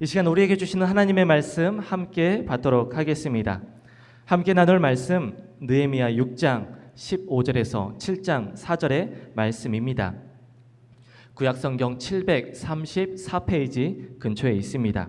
이 시간 우리에게 주시는 하나님의 말씀 함께 받도록 하겠습니다. 함께 나눌 말씀 느헤미야 6장 15절에서 7장 4절의 말씀입니다. 구약성경 734페이지 근처에 있습니다.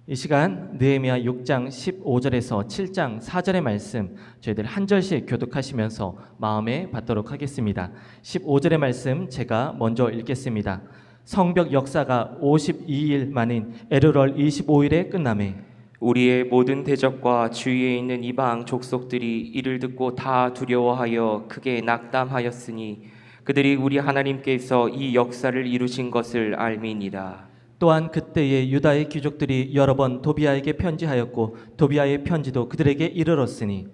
이 시간 느헤미야 6장 15절에서 7장 4절의 말씀 저희들 한 절씩 교독하시면서 마음에 받도록 하겠습니다. 15절의 말씀 제가 먼저 읽겠습니다. 성벽 역사가 52일 만인 에르월 25일에 끝나매 우리의 모든 대적과 주위에 있는 이방 족속들이 이를 듣고 다 두려워하여 크게 낙담하였으니 그들이 우리 하나님께서 이 역사를 이루신 것을 알미니라. 또한 그때에 유다의 귀족들이 여러 번 도비아에게 편지하였고 도비아의 편지도 그들에게 이르렀으니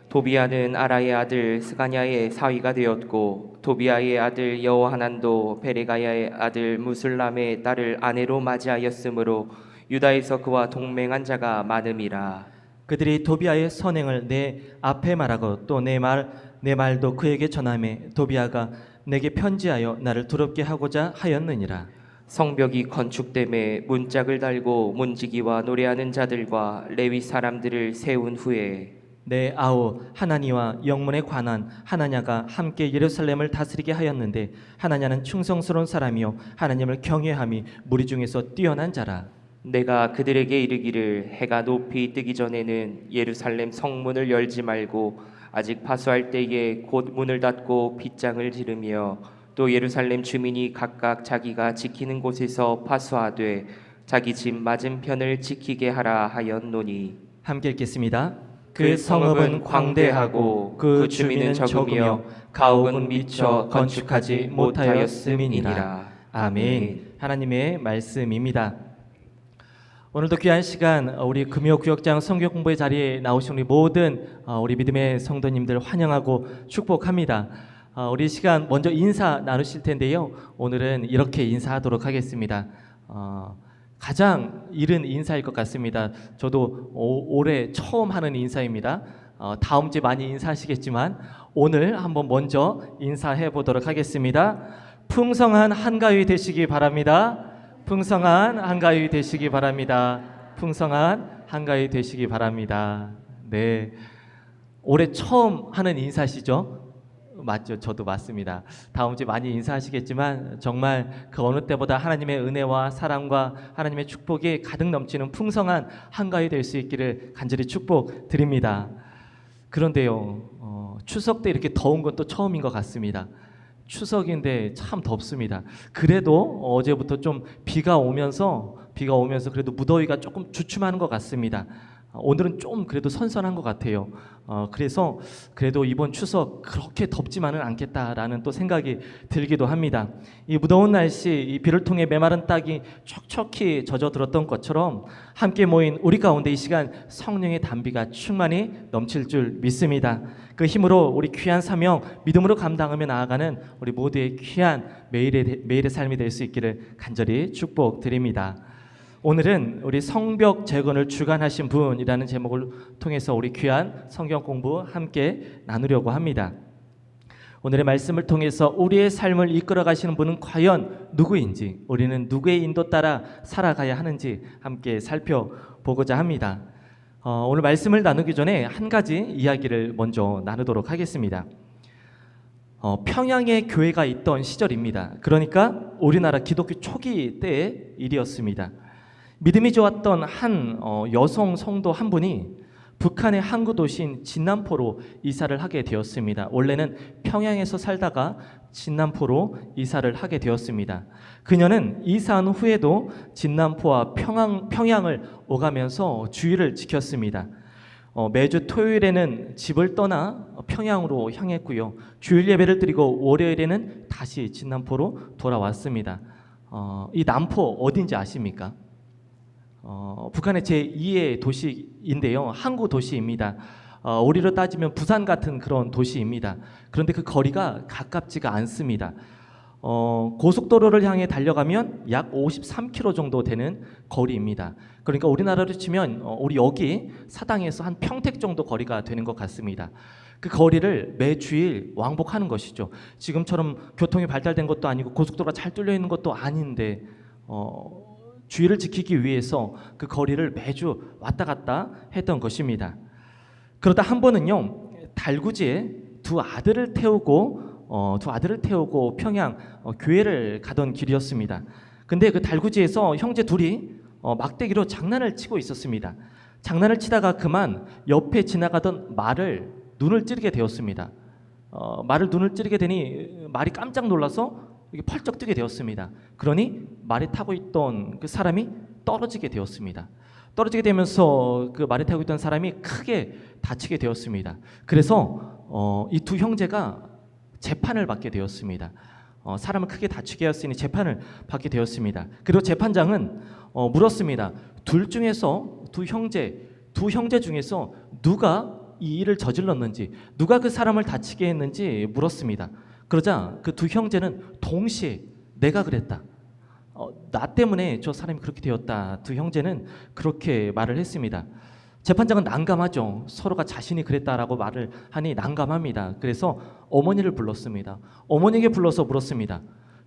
도비아는 아라의 아들 스가냐의 사위가 되었고 도비아의 아들 여호하난도 베레가야의 아들 무술람의 딸을 아내로 맞이하였으므로 유다에서 그와 동맹한 자가 많음이라. 그들이 도비아의 선행을 내 앞에 말하고 또 내 말도 그에게 전하매 도비아가 내게 편지하여 나를 두렵게 하고자 하였느니라. 성벽이 건축됨에 문짝을 달고 문지기와 노래하는 자들과 레위 사람들을 세운 후에 내 아우 하나니와 영문에 관한 하나냐가 함께 예루살렘을 다스리게 하였는데 하나냐는 충성스러운 사람이요 하나님을 경외함이 무리 중에서 뛰어난 자라. 내가 그들에게 이르기를 해가 높이 뜨기 전에는 예루살렘 성문을 열지 말고 아직 파수할 때에 곧 문을 닫고 빗장을 지르며 또 예루살렘 주민이 각각 자기가 지키는 곳에서 파수하되 자기 집 맞은편을 지키게 하라 하였노니. 함께 읽겠습니다. 그 성읍은 광대하고 그 주민은 적으며 가옥은 미처 건축하지 못하였음이니라. 아멘. 하나님의 말씀입니다. 오늘도 귀한 시간 우리 금요구역장 성경 공부의 자리에 나오신 우리 모든 우리 믿음의 성도님들 환영하고 축복합니다. 우리 시간 먼저 인사 나누실 텐데요. 오늘은 이렇게 인사하도록 하겠습니다. 가장 이른 인사일 것 같습니다. 저도 올해 처음 하는 인사입니다. 다음 주에 많이 인사하시겠지만 오늘 한번 먼저 인사해 보도록 하겠습니다. 풍성한 한가위 되시기 바랍니다. 풍성한 한가위 되시기 바랍니다. 풍성한 한가위 되시기 바랍니다. 네, 올해 처음 하는 인사시죠? 맞죠? 저도 맞습니다. 다음 주에 많이 인사하시겠지만 정말 그 어느 때보다 하나님의 은혜와 사랑과 하나님의 축복이 가득 넘치는 풍성한 한가위 될 수 있기를 간절히 축복드립니다. 그런데요, 추석 때 이렇게 더운 건 또 처음인 것 같습니다. 추석인데 참 덥습니다. 그래도 어제부터 좀 비가 오면서 그래도 무더위가 조금 주춤하는 것 같습니다. 오늘은 좀 그래도 선선한 것 같아요. 그래서 그래도 이번 추석 그렇게 덥지만은 않겠다라는 또 생각이 들기도 합니다. 이 무더운 날씨, 이 비를 통해 메마른 땅이 촉촉히 젖어들었던 것처럼 함께 모인 우리 가운데 이 시간 성령의 단비가 충만히 넘칠 줄 믿습니다. 그 힘으로 우리 귀한 사명 믿음으로 감당하며 나아가는 우리 모두의 귀한 매일의 삶이 될 수 있기를 간절히 축복드립니다. 오늘은 우리 성벽 재건을 주관하신 분이라는 제목을 통해서 우리 귀한 성경 공부 함께 나누려고 합니다. 오늘의 말씀을 통해서 우리의 삶을 이끌어 가시는 분은 과연 누구인지, 우리는 누구의 인도 따라 살아가야 하는지 함께 살펴보고자 합니다. 오늘 말씀을 나누기 전에 한 가지 이야기를 먼저 나누도록 하겠습니다. 평양에 교회가 있던 시절입니다. 그러니까 우리나라 기독교 초기 때의 일이었습니다. 믿음이 좋았던 한 여성 성도 한 분이 북한의 항구 도시인 진남포로 이사를 하게 되었습니다. 원래는 평양에서 살다가 진남포로 이사를 하게 되었습니다. 그녀는 이사한 후에도 진남포와 평양을 오가면서 주의를 지켰습니다. 매주 토요일에는 집을 떠나 평양으로 향했고요. 주일 예배를 드리고 월요일에는 다시 진남포로 돌아왔습니다. 이 남포 어딘지 아십니까? 북한의 제2의 도시인데요. 항구 도시입니다. 우리로 따지면 부산 같은 그런 도시입니다. 그런데 그 거리가 가깝지가 않습니다. 고속도로를 향해 달려가면 약 53km 정도 되는 거리입니다. 그러니까 우리나라로 치면 우리 여기 사당에서 한 평택 정도 거리가 되는 것 같습니다. 그 거리를 매주일 왕복하는 것이죠. 지금처럼 교통이 발달된 것도 아니고 고속도로가 잘 뚫려 있는 것도 아닌데 주의를 지키기 위해서 그 거리를 매주 왔다 갔다 했던 것입니다. 그러다 한 번은요, 달구지에 두 아들을 태우고 평양 교회를 가던 길이었습니다. 근데 그 달구지에서 형제 둘이 막대기로 장난을 치고 있었습니다. 장난을 치다가 그만 옆에 지나가던 말을 눈을 찌르게 되었습니다. 말을 눈을 찌르게 되니 말이 깜짝 놀라서 이게 펄쩍 뜨게 되었습니다. 그러니 말에 타고 있던 그 사람이 떨어지게 되었습니다. 떨어지게 되면서 그 말에 타고 있던 사람이 크게 다치게 되었습니다. 그래서 이 두 형제가 재판을 받게 되었습니다. 사람을 크게 다치게 하였으니 재판을 받게 되었습니다. 그리고 재판장은 물었습니다. 두 형제 중에서 누가 이 일을 저질렀는지, 누가 그 사람을 다치게 했는지 물었습니다. 그러자 그 두 형제는 동시에 내가 그랬다, 나 때문에 저 사람이 그렇게 되었다, 두 형제는 그렇게 말을 했습니다. 재판장은 난감하죠. 서로가 자신이 그랬다라고 말을 하니 난감합니다. 그래서 어머니를 불렀습니다. 어머니에게 불러서 물었습니다.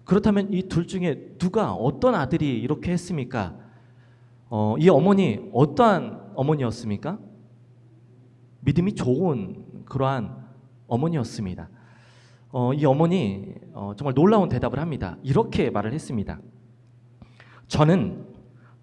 그렇다면 이 둘 중에 누가, 어떤 아들이 이렇게 했습니까? 이 어머니 어떠한 어머니였습니까? 믿음이 좋은 그러한 어머니였습니다. 이 어머니 정말 놀라운 대답을 합니다. 이렇게 말을 했습니다. 저는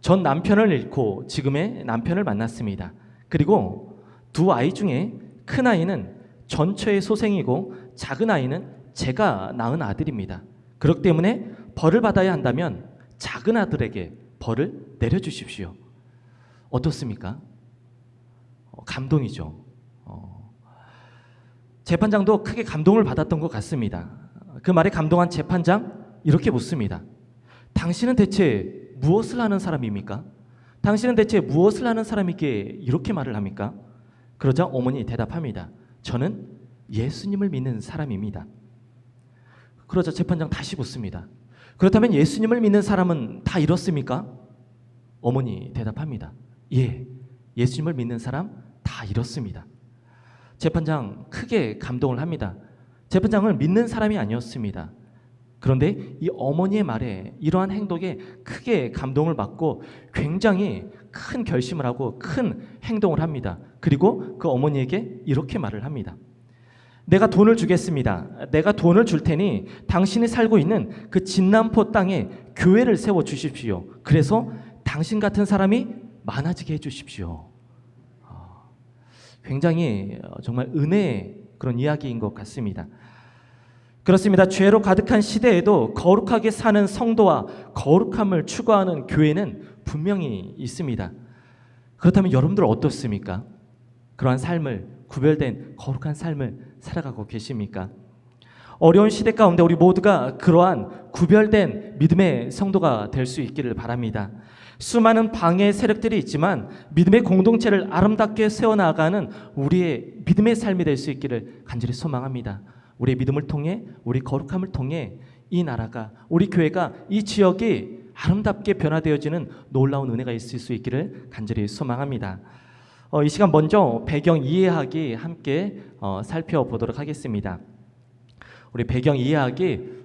전 남편을 잃고 지금의 남편을 만났습니다. 그리고 두 아이 중에 큰 아이는 전처의 소생이고 작은 아이는 제가 낳은 아들입니다. 그렇기 때문에 벌을 받아야 한다면 작은 아들에게 벌을 내려주십시오. 어떻습니까? 감동이죠. 재판장도 크게 감동을 받았던 것 같습니다. 그 말에 감동한 재판장 이렇게 묻습니다. 당신은 대체 무엇을 하는 사람입니까? 당신은 대체 무엇을 하는 사람이기에 이렇게 말을 합니까? 그러자 어머니 대답합니다. 저는 예수님을 믿는 사람입니다. 그러자 재판장 다시 묻습니다. 그렇다면 예수님을 믿는 사람은 다 이렇습니까? 어머니 대답합니다. 예, 예수님을 믿는 사람 다 이렇습니다. 재판장 크게 감동을 합니다. 재판장을 믿는 사람이 아니었습니다. 그런데 이 어머니의 말에, 이러한 행동에 크게 감동을 받고 굉장히 큰 결심을 하고 큰 행동을 합니다. 그리고 그 어머니에게 이렇게 말을 합니다. 내가 돈을 주겠습니다. 내가 돈을 줄 테니 당신이 살고 있는 그 진남포 땅에 교회를 세워 주십시오. 그래서 당신 같은 사람이 많아지게 해 주십시오. 굉장히 정말 은혜의 그런 이야기인 것 같습니다. 그렇습니다. 죄로 가득한 시대에도 거룩하게 사는 성도와 거룩함을 추구하는 교회는 분명히 있습니다. 그렇다면 여러분들 어떻습니까? 그러한 삶을, 구별된 거룩한 삶을 살아가고 계십니까? 어려운 시대 가운데 우리 모두가 그러한 구별된 믿음의 성도가 될 수 있기를 바랍니다. 수많은 방해 세력들이 있지만 믿음의 공동체를 아름답게 세워나가는 우리의 믿음의 삶이 될 수 있기를 간절히 소망합니다. 우리의 믿음을 통해, 우리 거룩함을 통해 이 나라가, 우리 교회가, 이 지역이 아름답게 변화되어지는 놀라운 은혜가 있을 수 있기를 간절히 소망합니다. 이 시간 먼저 배경 이해하기 함께 살펴보도록 하겠습니다. 우리 배경 이해하기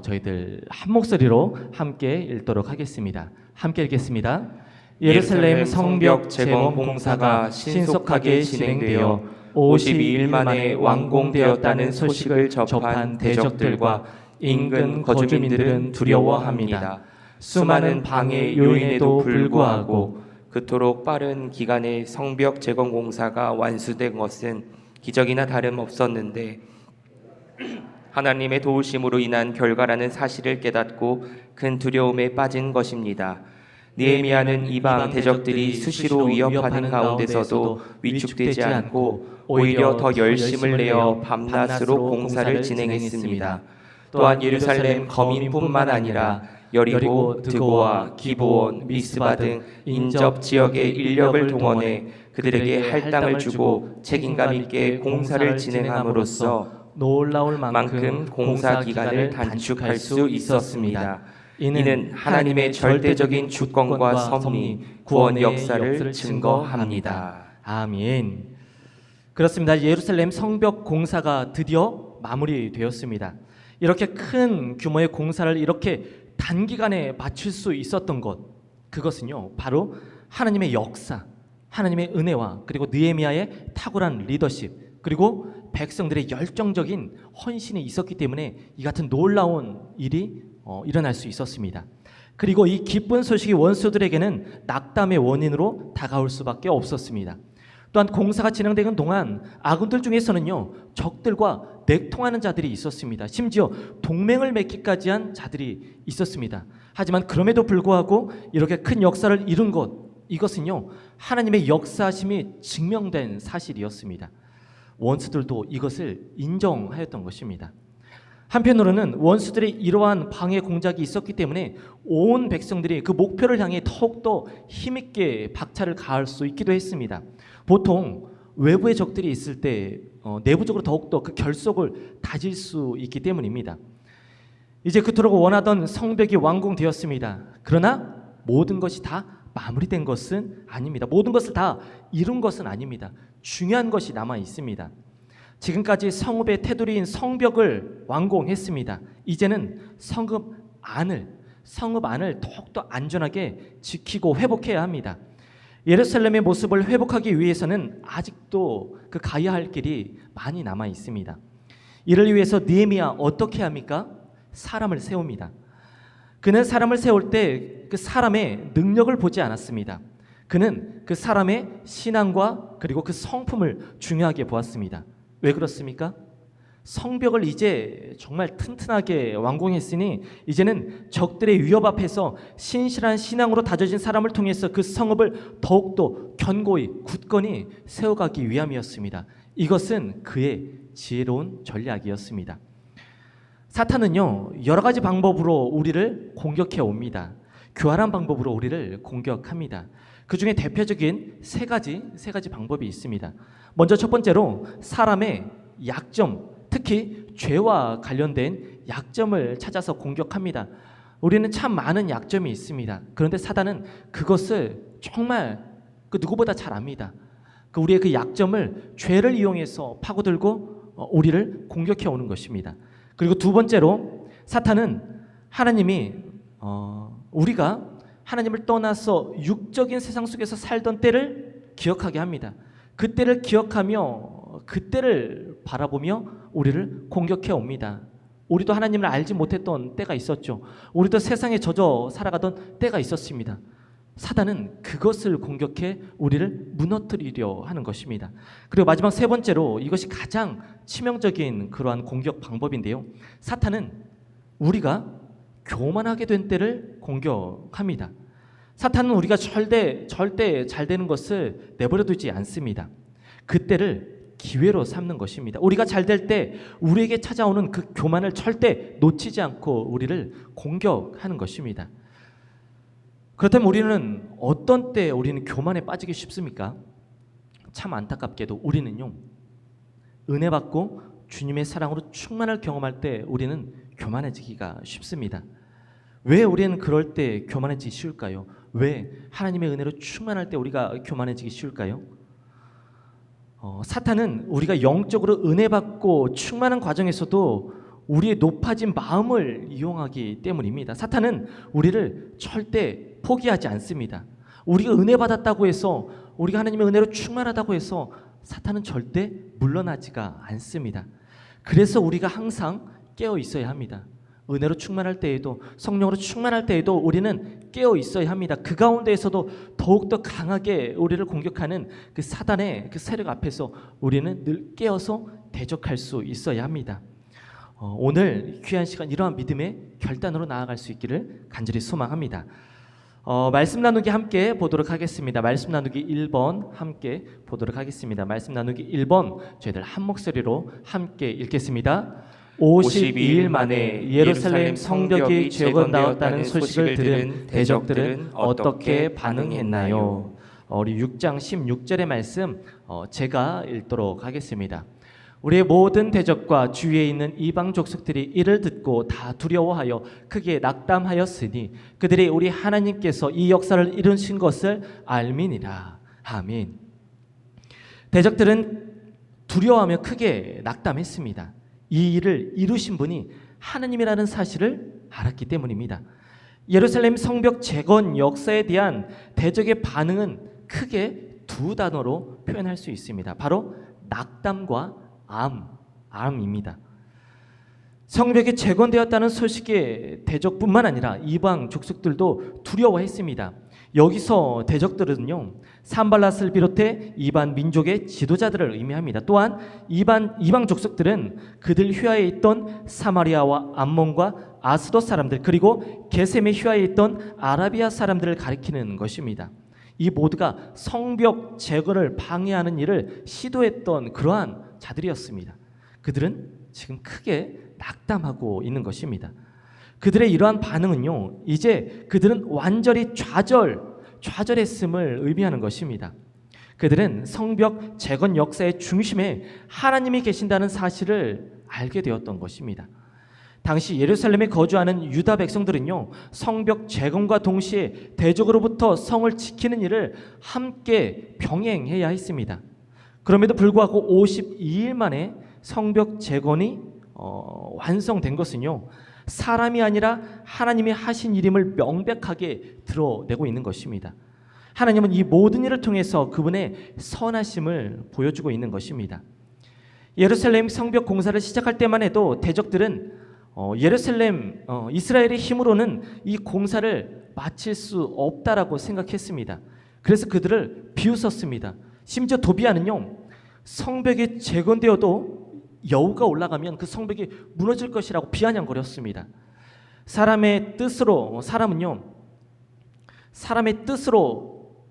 저희들 한 목소리로 함께 읽도록 하겠습니다. 함께 읽겠습니다. 예루살렘 성벽 재건 공사가 신속하게 진행되어 52일 만에 완공되었다는 소식을 접한 대적들과 인근 거주민들은 두려워합니다. 수많은 방해 요인에도 불구하고 그토록 빠른 기간에 성벽 재건 공사가 완수된 것은 기적이나 다름없었는데 하나님의 도우심으로 인한 결과라는 사실을 깨닫고 큰 두려움에 빠진 것입니다. 느헤미야는 이방 대적들이 수시로 위협하는 가운데서도 위축되지 않고 오히려 더 열심을 내어 밤낮으로 공사를 진행했습니다. 또한 예루살렘 거민뿐만 아니라 여리고, 드고와, 기브온, 미스바 등 인접 지역의 인력을 동원해 그들에게 할당을 주고 책임감 있게 공사를 진행함으로써 놀라울 만큼 공사 기간을 단축할 수 있었습니다. 이는 하나님의 절대적인 주권과 섭리, 구원 역사를 증거합니다. 아멘. 그렇습니다. 예루살렘 성벽 공사가 드디어 마무리되었습니다. 이렇게 큰 규모의 공사를 이렇게 단기간에 마칠 수 있었던 것, 그것은요, 바로 하나님의 역사, 하나님의 은혜와 그리고 느헤미야의 탁월한 리더십, 그리고 백성들의 열정적인 헌신이 있었기 때문에 이 같은 놀라운 일이 일어날 수 있었습니다. 그리고 이 기쁜 소식이 원수들에게는 낙담의 원인으로 다가올 수밖에 없었습니다. 또한 공사가 진행되는 동안 아군들 중에서는요, 적들과 내통하는 자들이 있었습니다. 심지어 동맹을 맺기까지 한 자들이 있었습니다. 하지만 그럼에도 불구하고 이렇게 큰 역사를 이룬 것, 이것은요, 하나님의 역사심이 증명된 사실이었습니다. 원수들도 이것을 인정하였던 것입니다. 한편으로는 원수들의 이러한 방해 공작이 있었기 때문에 온 백성들이 그 목표를 향해 더욱더 힘있게 박차를 가할 수 있기도 했습니다. 보통 외부의 적들이 있을 때 내부적으로 더욱더 그 결속을 다질 수 있기 때문입니다. 이제 그토록 원하던 성벽이 완공되었습니다. 그러나 모든 것이 다 마무리된 것은 아닙니다. 모든 것을 다 이룬 것은 아닙니다. 중요한 것이 남아 있습니다. 지금까지 성읍의 테두리인 성벽을 완공했습니다. 이제는 성읍 안을 더욱더 안전하게 지키고 회복해야 합니다. 예루살렘의 모습을 회복하기 위해서는 아직도 그 가야 할 길이 많이 남아 있습니다. 이를 위해서 느헤미야 어떻게 합니까? 사람을 세웁니다. 그는 사람을 세울 때 그 사람의 능력을 보지 않았습니다. 그는 그 사람의 신앙과 그리고 그 성품을 중요하게 보았습니다. 왜 그렇습니까? 성벽을 이제 정말 튼튼하게 완공했으니 이제는 적들의 위협 앞에서 신실한 신앙으로 다져진 사람을 통해서 그 성읍을 더욱더 견고히 굳건히 세워가기 위함이었습니다. 이것은 그의 지혜로운 전략이었습니다. 사탄은요, 여러 가지 방법으로 우리를 공격해 옵니다. 교활한 방법으로 우리를 공격합니다. 그 중에 대표적인 세 가지 방법이 있습니다. 먼저 첫 번째로 사람의 약점, 특히 죄와 관련된 약점을 찾아서 공격합니다. 우리는 참 많은 약점이 있습니다. 그런데 사단은 그것을 정말 그 누구보다 잘 압니다. 우리의 그 약점을 죄를 이용해서 파고들고 우리를 공격해 오는 것입니다. 그리고 두 번째로 사탄은 우리가 하나님을 떠나서 육적인 세상 속에서 살던 때를 기억하게 합니다. 그때를 기억하며 그때를 바라보며 우리를 공격해 옵니다. 우리도 하나님을 알지 못했던 때가 있었죠. 우리도 세상에 젖어 살아가던 때가 있었습니다. 사단은 그것을 공격해 우리를 무너뜨리려 하는 것입니다. 그리고 마지막 세 번째로 이것이 가장 치명적인 그러한 공격 방법인데요. 사탄은 우리가 교만하게 된 때를 공격합니다. 사탄은 우리가 절대 잘 되는 것을 내버려 두지 않습니다. 그때를 기회로 삼는 것입니다. 우리가 잘 될 때 우리에게 찾아오는 그 교만을 절대 놓치지 않고 우리를 공격하는 것입니다. 그렇다면 우리는 어떤 때 우리는 교만에 빠지기 쉽습니까? 참 안타깝게도 우리는요, 은혜 받고 주님의 사랑으로 충만을 경험할 때 우리는 교만해지기가 쉽습니다. 왜 우리는 그럴 때 교만해지기 쉬울까요? 왜 하나님의 은혜로 충만할 때 우리가 교만해지기 쉬울까요? 사탄은 우리가 영적으로 은혜 받고 충만한 과정에서도 우리의 높아진 마음을 이용하기 때문입니다. 사탄은 우리를 절대 포기하지 않습니다. 우리가 은혜 받았다고 해서, 우리가 하나님의 은혜로 충만하다고 해서 사탄은 절대 물러나지가 않습니다. 그래서 우리가 항상 깨어 있어야 합니다. 은혜로 충만할 때에도, 성령으로 충만할 때에도 우리는 깨어 있어야 합니다. 그 가운데에서도 더욱더 강하게 우리를 공격하는 그 사단의 그 세력 앞에서 우리는 늘 깨어서 대적할 수 있어야 합니다. 오늘 귀한 시간 이러한 믿음의 결단으로 나아갈 수 있기를 간절히 소망합니다. 말씀 나누기 함께 보도록 하겠습니다. 말씀 나누기 1번 함께 보도록 하겠습니다. 말씀 나누기 1번 저희들 한 목소리로 함께 읽겠습니다. 52일 만에 예루살렘 성벽이 재건되었다는 소식을 들은 대적들은 어떻게 반응했나요? 우리 6장 16절의 말씀 제가 읽도록 하겠습니다. 우리의 모든 대적과 주위에 있는 이방 족속들이 이를 듣고 다 두려워하여 크게 낙담하였으니 그들이 우리 하나님께서 이 역사를 이루신 것을 알미니라. 아멘. 대적들은 두려워하며 크게 낙담했습니다. 이 일을 이루신 분이 하나님이라는 사실을 알았기 때문입니다. 예루살렘 성벽 재건 역사에 대한 대적의 반응은 크게 두 단어로 표현할 수 있습니다. 바로 낙담과 암입니다. 성벽이 재건되었다는 소식에 대적뿐만 아니라 이방 족속들도 두려워했습니다. 여기서 대적들은요, 산발랏을 비롯해 이방 민족의 지도자들을 의미합니다. 또한 이방 족속들은 그들 휘하에 있던 사마리아와 암몬과 아스돗 사람들, 그리고 게셈의 휘하에 있던 아라비아 사람들을 가리키는 것입니다. 이 모두가 성벽 재건을 방해하는 일을 시도했던 그러한 자들이었습니다. 그들은 지금 크게 낙담하고 있는 것입니다. 그들의 이러한 반응은요, 이제 그들은 완전히 좌절했음을 의미하는 것입니다. 그들은 성벽 재건 역사의 중심에 하나님이 계신다는 사실을 알게 되었던 것입니다. 당시 예루살렘에 거주하는 유다 백성들은요, 성벽 재건과 동시에 대적으로부터 성을 지키는 일을 함께 병행해야 했습니다. 그럼에도 불구하고 52일 만에 성벽 재건이 완성된 것은요, 사람이 아니라 하나님이 하신 일임을 명백하게 드러내고 있는 것입니다. 하나님은 이 모든 일을 통해서 그분의 선하심을 보여주고 있는 것입니다. 예루살렘 성벽 공사를 시작할 때만 해도 대적들은 이스라엘의 힘으로는 이 공사를 마칠 수 없다라고 생각했습니다. 그래서 그들을 비웃었습니다. 심지어 도비아는요, 성벽이 재건되어도 여우가 올라가면 그 성벽이 무너질 것이라고 비아냥거렸습니다. 사람의 뜻으로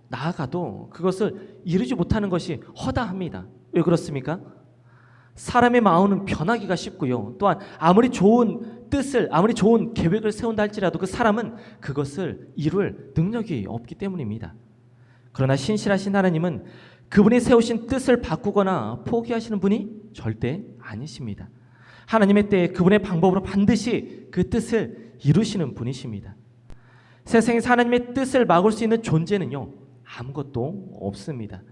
나아가도 그것을 이루지 못하는 것이 허다합니다. 왜 그렇습니까? 사람의 마음은 변하기가 쉽고요. 또한 아무리 좋은 계획을 세운다 할지라도 그 사람은 그것을 이룰 능력이 없기 때문입니다. 그러나 신실하신 하나님은 그분이 세우신 뜻을 바꾸거나 포기하시는 분이 절대 아니십니다. 하나님의 때에 그분의 방법으로 반드시 그 뜻을 이루시는 분이십니다. 세상에서 하나님의 뜻을 막을 수 있는 존재는요, 아무것도 없습니다.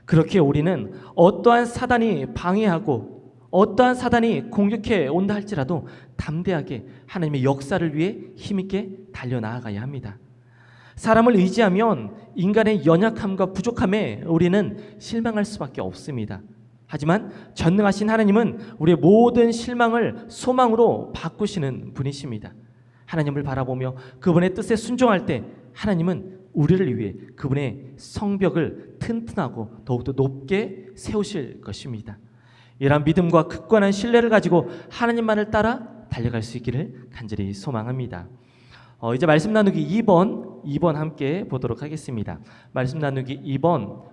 그렇게 우리는 어떠한 사단이 방해하고 어떠한 사단이 공격해 온다 할지라도 담대하게 하나님의 역사를 위해 힘있게 달려나아가야 합니다. 사람을 의지하면 인간의 연약함과 부족함에 우리는 실망할 수밖에 없습니다. 하지만 전능하신 하나님은 우리의 모든 실망을 소망으로 바꾸시는 분이십니다. 하나님을 바라보며 그분의 뜻에 순종할 때 하나님은 우리를 위해 그분의 성벽을 튼튼하고 더욱더 높게 세우실 것입니다. 이러한 믿음과 굳건한 신뢰를 가지고 하나님만을 따라 달려갈 수 있기를 간절히 소망합니다. 이제 말씀 나누기 2번 함께 보도록 하겠습니다. 말씀 나누기 2번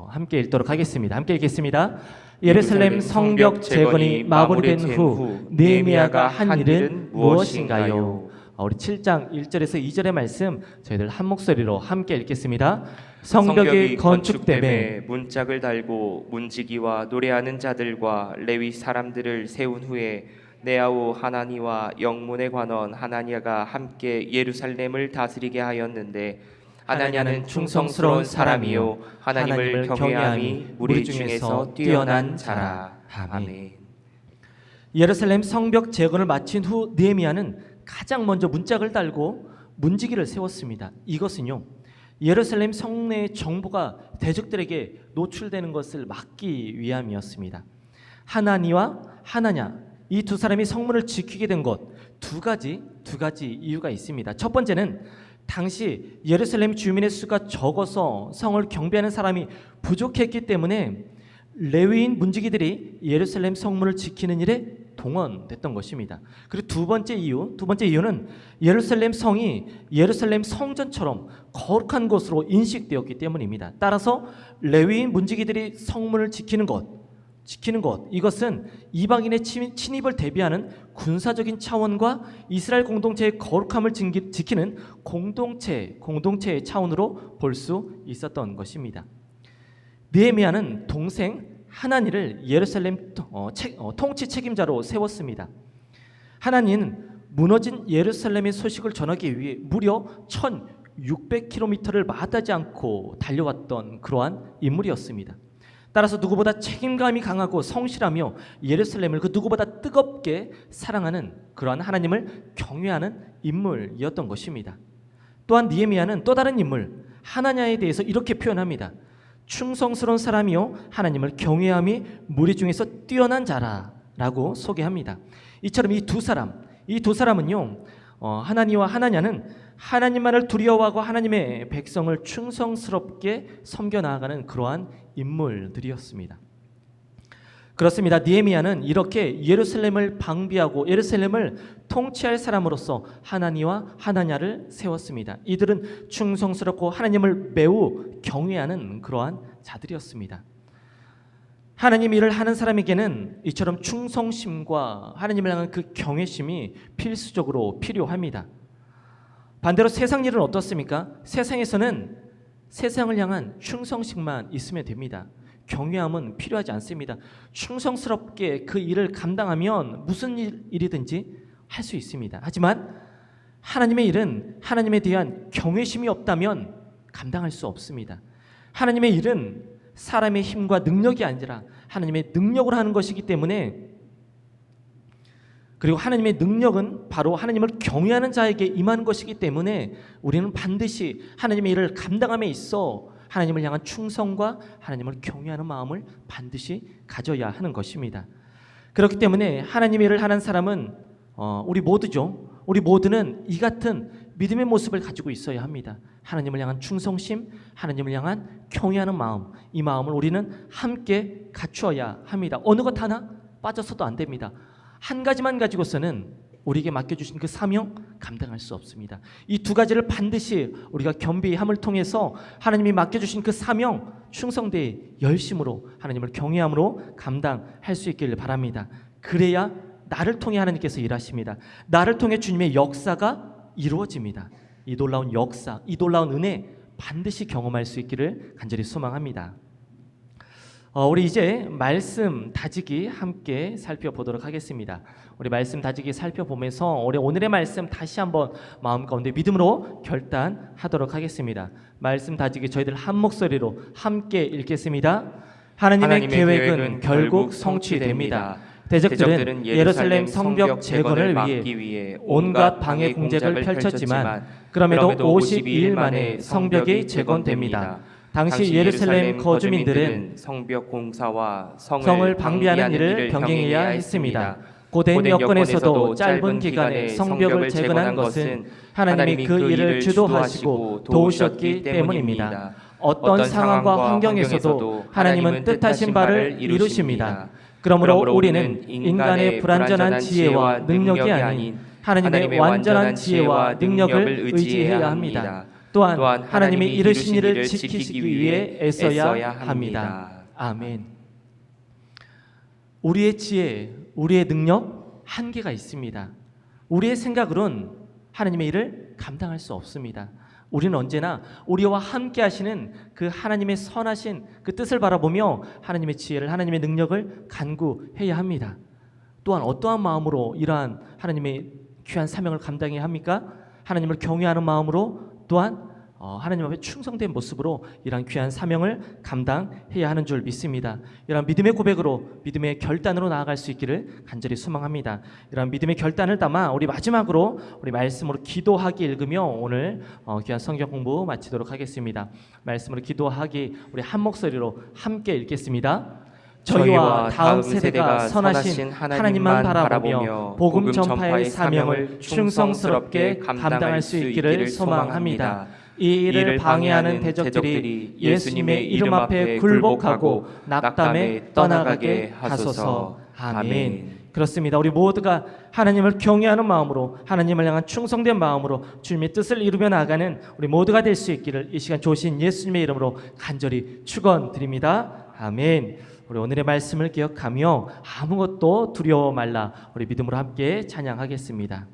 함께 읽도록 하겠습니다. 함께 읽겠습니다. 예루살렘 성벽 재건이 마무리된 후 느헤미야가 한 일은 무엇인가요? 우리 7장 1절에서 2절의 말씀 저희들 한 목소리로 함께 읽겠습니다. 성벽이 건축됨에 문짝을 달고 문지기와 노래하는 자들과 레위 사람들을 세운 후에 네아우 하나니와 영문의 관원 하나니아가 함께 예루살렘을 다스리게 하였는데 하나니아는 충성스러운 사람이요 하나님을 경외함이 우리 중에서 뛰어난 자라. 아멘. 예루살렘 성벽 재건을 마친 후 느헤미야는 가장 먼저 문짝을 달고 문지기를 세웠습니다. 이것은요, 예루살렘 성내의 정보가 대적들에게 노출되는 것을 막기 위함이었습니다. 하나니와 하나냐, 이 두 사람이 성문을 지키게 된 것 두 가지 이유가 있습니다. 첫 번째는 당시 예루살렘 주민의 수가 적어서 성을 경배하는 사람이 부족했기 때문에 레위인 문지기들이 예루살렘 성문을 지키는 일에 동원됐던 것입니다. 그리고 두 번째 이유는 예루살렘 성이 예루살렘 성전처럼 거룩한 곳으로 인식되었기 때문입니다. 따라서 레위인 문지기들이 성문을 지키는 것 이것은 이방인의 침입을 대비하는 군사적인 차원과 이스라엘 공동체의 거룩함을 지키는 공동체의 차원으로 볼 수 있었던 것입니다. 느헤미야는 동생 하나니를 예루살렘 통치 책임자로 세웠습니다. 하나니는 무너진 예루살렘의 소식을 전하기 위해 무려 1600km를 마다하지 않고 달려왔던 그러한 인물이었습니다. 따라서 누구보다 책임감이 강하고 성실하며 예루살렘을 그 누구보다 뜨겁게 사랑하는 그러한 하나님을 경외하는 인물이었던 것입니다. 또한 느헤미야는 또 다른 인물 하나냐에 대해서 이렇게 표현합니다. 충성스러운 사람이요 하나님을 경외함이 무리 중에서 뛰어난 자라라고 소개합니다. 이처럼 이 두 사람은요 하나니와 하나냐는 하나님만을 두려워하고 하나님의 백성을 충성스럽게 섬겨 나아가는 그러한 인물들이었습니다. 그렇습니다. 느헤미야는 이렇게 예루살렘을 방비하고 예루살렘을 통치할 사람으로서 하나니와 하나냐를 세웠습니다. 이들은 충성스럽고 하나님을 매우 경외하는 그러한 자들이었습니다. 하나님 일을 하는 사람에게는 이처럼 충성심과 하나님을 향한 그 경외심이 필수적으로 필요합니다. 반대로 세상 일은 어떻습니까? 세상에서는 세상을 향한 충성심만 있으면 됩니다. 경외함은 필요하지 않습니다. 충성스럽게 그 일을 감당하면 무슨 일이든지 할 수 있습니다. 하지만 하나님의 일은 하나님에 대한 경외심이 없다면 감당할 수 없습니다. 하나님의 일은 사람의 힘과 능력이 아니라 하나님의 능력으로 하는 것이기 때문에, 그리고 하나님의 능력은 바로 하나님을 경외하는 자에게 임하는 것이기 때문에 우리는 반드시 하나님의 일을 감당함에 있어 하나님을 향한 충성과 하나님을 경외하는 마음을 반드시 가져야 하는 것입니다. 그렇기 때문에 하나님의 일을 하는 사람은 우리 모두죠. 우리 모두는 이 같은 믿음의 모습을 가지고 있어야 합니다. 하나님을 향한 충성심, 하나님을 향한 경외하는 마음, 이 마음을 우리는 함께 갖추어야 합니다. 어느 것 하나 빠져서도 안 됩니다. 한 가지만 가지고서는 우리에게 맡겨주신 그 사명 감당할 수 없습니다. 이 두 가지를 반드시 우리가 겸비함을 통해서 하나님이 맡겨주신 그 사명 충성되이 열심으로 하나님을 경외함으로 감당할 수 있기를 바랍니다. 그래야 나를 통해 하나님께서 일하십니다. 나를 통해 주님의 역사가 이루어집니다. 이 놀라운 역사, 이 놀라운 은혜 반드시 경험할 수 있기를 간절히 소망합니다. 우리 이제 말씀 다지기 함께 살펴보도록 하겠습니다. 우리 말씀 다지기 살펴보면서 오늘의 말씀 다시 한번 마음 가운데 믿음으로 결단하도록 하겠습니다. 말씀 다지기 저희들 한 목소리로 함께 읽겠습니다. 하나님의 계획은 결국 성취됩니다. 대적들은 예루살렘 성벽 재건을 위해 온갖 방해 공작을 펼쳤지만 그럼에도 52일 만에 성벽이 재건됩니다. 당시 예루살렘 거주민들은 성벽 공사와 성을 방비하는 일을 병행해야 했습니다. 고된 여건에서도 짧은 기간에 성벽을 재건한 것은 하나님이 그 일을 주도하시고 도우셨기 때문입니다. 어떤 상황과 환경에서도 하나님은 뜻하신 바를 이루십니다. 그러므로 우리는 인간의 불완전한 지혜와 능력이 아닌 하나님의 완전한 지혜와 능력을 의지해야 합니다. 또한 하나님이 이루신 일을 지키시기 위해 애써야 합니다. 아멘. 우리의 지혜, 우리의 능력 한계가 있습니다. 우리의 생각으로는 하나님의 일을 감당할 수 없습니다. 우리는 언제나 우리와 함께 하시는 그 하나님의 선하신 그 뜻을 바라보며 하나님의 지혜를, 하나님의 능력을 간구해야 합니다. 또한 어떠한 마음으로 이러한 하나님의 귀한 사명을 감당해야 합니까? 하나님을 경외하는 마음으로, 또한 하나님 앞에 충성된 모습으로 이러한 귀한 사명을 감당해야 하는 줄 믿습니다. 이러한 믿음의 고백으로, 믿음의 결단으로 나아갈 수 있기를 간절히 소망합니다. 이러한 믿음의 결단을 담아 우리 마지막으로 우리 말씀으로 기도하기 읽으며 오늘 귀한 성경 공부 마치도록 하겠습니다. 말씀으로 기도하기 우리 한 목소리로 함께 읽겠습니다. 저희와 다음 세대가 선하신 하나님만 바라보며 복음 전파의 사명을 충성스럽게 감당할 수 있기를 소망합니다. 이 일을 방해하는 대적들이 예수님의 이름 앞에 굴복하고 낙담에 떠나가게 하소서. 아멘. 그렇습니다. 우리 모두가 하나님을 경외하는 마음으로, 하나님을 향한 충성된 마음으로 주님의 뜻을 이루며 나가는 우리 모두가 될 수 있기를 이 시간 좋으신 예수님의 이름으로 간절히 축원드립니다. 아멘. 우리 오늘의 말씀을 기억하며 아무것도 두려워 말라, 우리 믿음으로 함께 찬양하겠습니다.